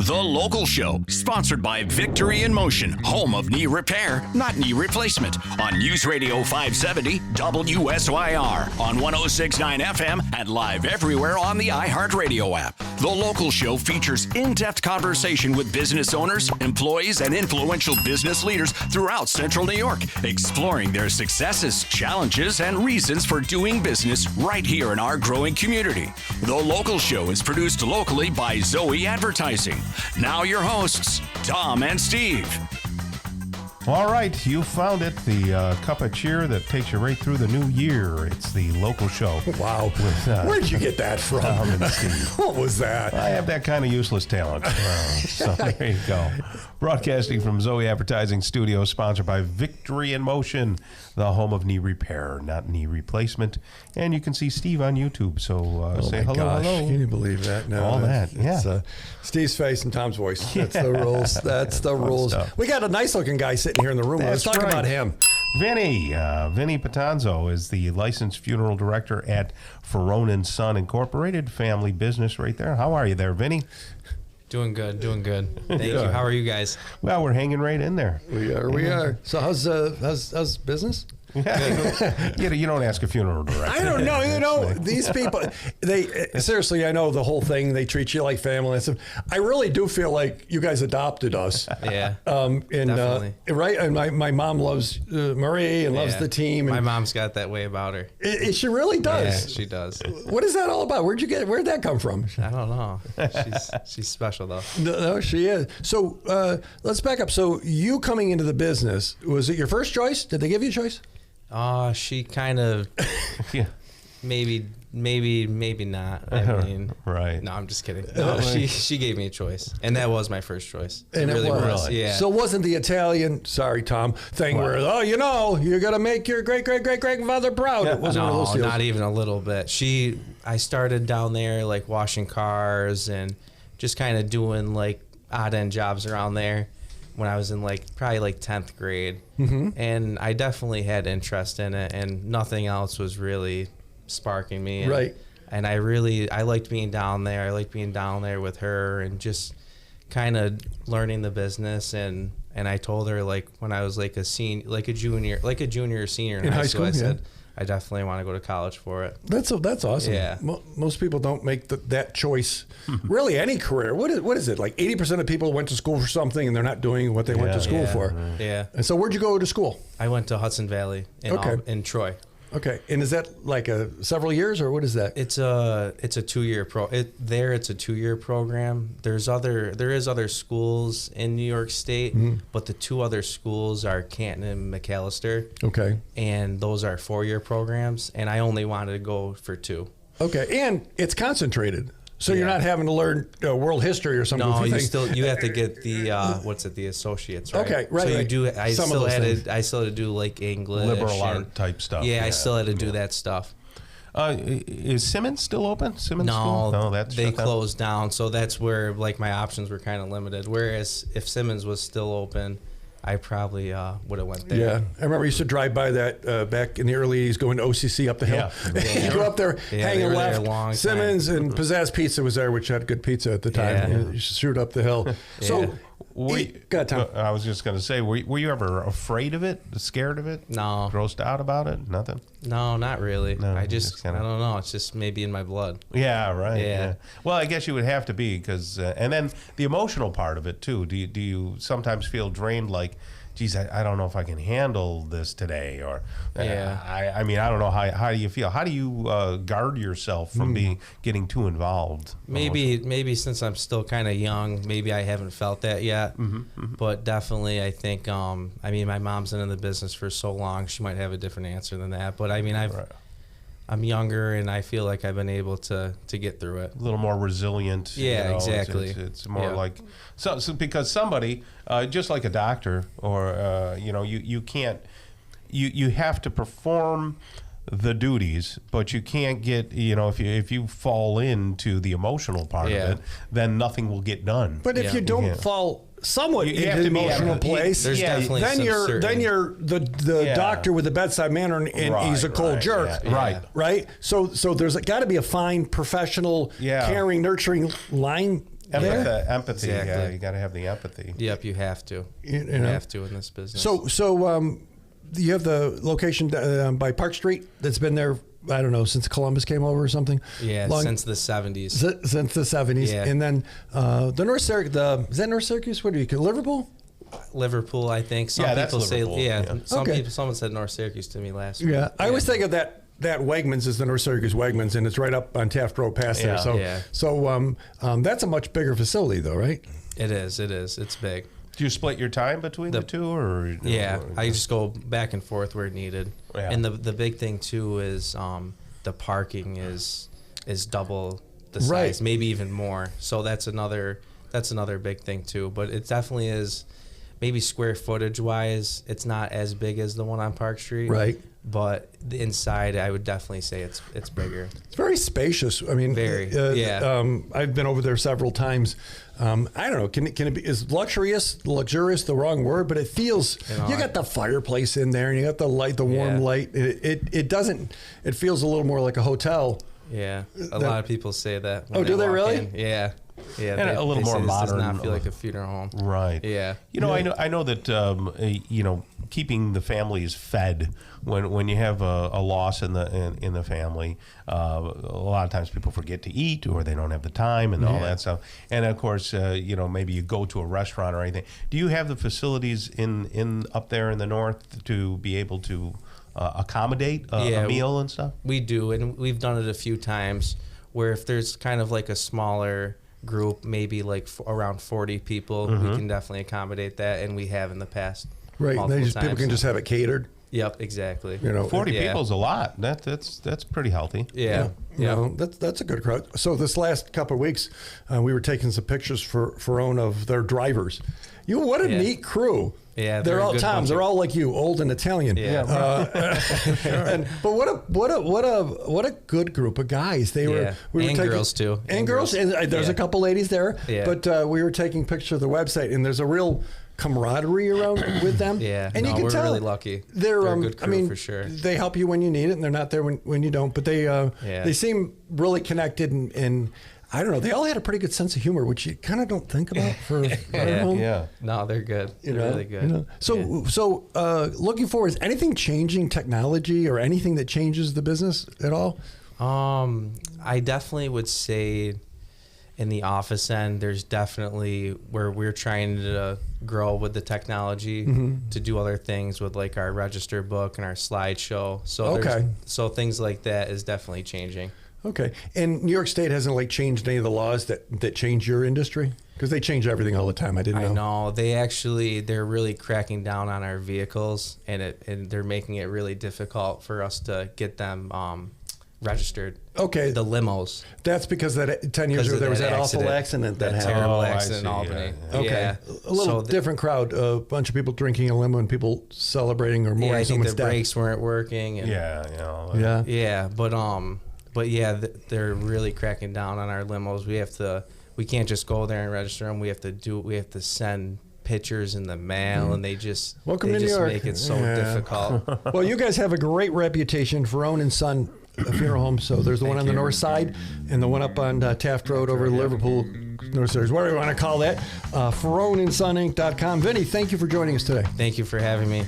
The Local Show, sponsored by Victory in Motion, home of knee repair, not knee replacement, on News Radio 570 WSYR, on 106.9 FM, and live everywhere on the iHeartRadio app. The Local Show features in-depth conversation with business owners, employees, and influential business leaders throughout Central New York, exploring their successes, challenges, and reasons for doing business right here in our growing community. The Local Show is produced locally by Zoe Advertising. Now your hosts, Tom and Steve. All right, you found it, the cup of cheer that takes you right through the new year. It's the Local Show. Wow. With, where'd you get that from? Tom and Steve. What was that? I have that kind of useless talent. So there you go. Broadcasting from Zoe Advertising Studios, sponsored by Victory in Motion, the home of knee repair, not knee replacement. And you can see Steve on YouTube, so say hello, hello. Can you believe that? No, all that, yeah. It's, Steve's face and Tom's voice. That's the rules. That's the rules. Stuff. We got a nice-looking guy sitting here in the room. Let's talk about him. Vinny. Vinny Pitonzo is the licensed funeral director at Farone and Son Incorporated, family business right there. How are you there, Vinny? Doing good. Thank you. How are you guys? Well, we're hanging right in there. We are. So how's business? You don't ask a funeral director. I don't know. You know, these people, they seriously, I know the whole thing. They treat you like family. I really do feel like you guys adopted us. Yeah. Definitely. Right. And my mom loves Marie and loves the team. And my mom's got that way about her. She really does. Yeah, she does. What is that all about? Where'd that come from? I don't know. She's special though. No, she is. So let's back up. So you coming into the business, was it your first choice? Did they give you a choice? She kind of, Yeah. maybe not. I mean, right. No, I'm just kidding. No, she gave me a choice, and that was my first choice. And it was. Yeah. So it wasn't the Italian, sorry, Tom, thing where, you got to make your great-great-great-grandfather proud. It wasn't one of those deals. Not even a little bit. I started down there like washing cars and just kind of doing like odd end jobs around there when I was in probably 10th grade. Mm-hmm. And I definitely had interest in it, and nothing else was really sparking me. Right. And I liked being down there. I liked being down there with her and just kind of learning the business. And I told her when I was a junior or senior in high school, I said, I definitely want to go to college for it. That's awesome. Yeah. Most people don't make that choice. Really, any career. What is it? Like 80% of people went to school for something and they're not doing what they went to school for. Right. Yeah. And so where'd you go to school? I went to Hudson Valley in Troy. Okay. And is that like several years, or what is that? It's a 2-year it's a 2-year program. There is other schools in New York State, but the two other schools are Canton and McAllister. Okay. And those are 4-year programs, and I only wanted to go for 2. Okay. And it's concentrated. So you're not having to learn world history or something. No, you have to get the the associates, right? Okay, right. So right. you do. I still had to do English, liberal art type stuff. Yeah, I still had to do that stuff. Is Simmons still open? No, that's they closed down. So that's where my options were kind of limited. Whereas if Simmons was still open, I probably would have went there. Yeah, I remember I used to drive by that back in the early 80s, going to OCC up the hill. Yeah. You go up there, hanging left. Simmons and Pizzazz Pizza was there, which had good pizza at the time. Yeah. You shoot up the hill. So, go ahead, Tom. I was just going to say, were you ever afraid of it, scared of it? No. Grossed out about it? Nothing? No, not really. No, I don't know. It's just maybe in my blood. Yeah, right. Yeah. Well, I guess you would have to be because, and then the emotional part of it too. Do you sometimes feel drained? Like, geez, I don't know if I can handle this today, or I mean, I don't know. How do you feel? How do you guard yourself from getting too involved? Maybe since I'm still kind of young, maybe I haven't felt that yet. But definitely, I think. I mean, my mom's been in the business for so long; she might have a different answer than that. But I mean, I'm younger, and I feel like I've been able to get through it. A little more resilient. Yeah, exactly. It's more like so because somebody, just like a doctor, or you can't. You have to perform the duties, but you can't get, if you fall into the emotional part of it, then nothing will get done. But if you don't fall somewhat into the emotional place, then you're the doctor with the bedside manner, and he's a cold jerk. Right. So there's got to be a fine, professional, caring, nurturing line Empathy. Exactly. Yeah, you got to have the empathy. Yep, you have to. You You know. have to in this business. So you have the location by Park Street that's been there, I don't know, since Columbus came over or something? yeah, since the 70s. Since the 70s. Yeah. And then the North Syracuse, is that North Syracuse? What do you call Liverpool? Liverpool, I think. Some Yeah, that's people say, Liverpool, yeah. Okay. Someone said North Syracuse to me last week. Yeah. I always think of that Wegmans is the North Syracuse Wegmans, and it's right up on Taft Road past there. Yeah. So that's a much bigger facility, though, right? It is. It's big. Do you split your time between the two, or Yeah, I just go back and forth where needed. Yeah. And the big thing too is the parking is double the size, Right. maybe even more. So that's another big thing too. But it definitely is, maybe square footage wise, it's not as big as the one on Park Street. Right. But the inside, I would definitely say it's bigger. It's very spacious. I mean, Very, yeah. I've been over there several times. I don't know. Can it be? Is luxurious the wrong word? But it feels. You got the fireplace in there, and you got the light, the warm light. It doesn't. It feels a little more like a hotel. Yeah, a lot of people say that. Oh, do they walk really? in. Yeah. Yeah, And a little more say this modern. does not feel like a funeral home. Right. Yeah. You know, I know that keeping the families fed when you have a loss in the family, a lot of times people forget to eat or they don't have the time and all that stuff. And of course, maybe you go to a restaurant or anything. Do you have the facilities in up there in the north to be able to accommodate a meal and stuff? We do, and we've done it a few times where if there's kind of like a smaller group, maybe like around 40 people, we can definitely accommodate that, and we have in the past. Right. multiple People times. can just have it catered. Yep, exactly. 40 Yeah. people is a lot. That's pretty healthy. Yeah. You know, that's a good crowd. So this last couple of weeks, we were taking some pictures for Farone of their drivers. What a neat crew. Yeah, they're they're a all good Toms. bunch They're of- all like you, old and Italian. Yeah. But what a good group of guys they were. Yeah. We were And taking, girls, too. and And girls. girls. And there's Yeah. a couple ladies there. Yeah. But we were taking pictures of the website, and there's a real camaraderie around with them. Yeah. and No, you can we're tell really lucky. They're They're a good crew I mean, for sure. They help you when you need it, and they're not there when you don't. But they seem really connected, and I don't know. They all had a pretty good sense of humor, which you kind of don't think about for at home. Yeah. No, they're good. They're really good. You know? So looking forward, is anything changing technology or anything that changes the business at all? I definitely would say in the office end, there's definitely where we're trying to grow with the technology to do other things with like our register book and our slideshow. So so things like that is definitely changing. Okay. And New York State hasn't like changed any of the laws that change your industry? Because they change everything all the time. I didn't know. I know they're really cracking down on our vehicles, and they're making it really difficult for us to get them registered. Okay. The limos. That's because that 10 years ago there was that awful accident that happened. Terrible I accident in see, Albany. yeah. Okay. Yeah. A little So different crowd. A bunch of people drinking a limo and people celebrating or mourning I think someone's the death. brakes weren't working. And Yeah. Yeah, but yeah, they're really cracking down on our limos. We can't just go there and register them. We have to send pictures in the mail, and they just Welcome to New York. make it so Yeah. difficult. Well, you guys have a great reputation, Farone and Son funeral home. So there's the one on the north side and the one up on Taft Road over Liverpool, North Syracuse, whatever you want to call that. FaroneandSonInc.com. Vinny, thank you for joining us today. Thank you for having me.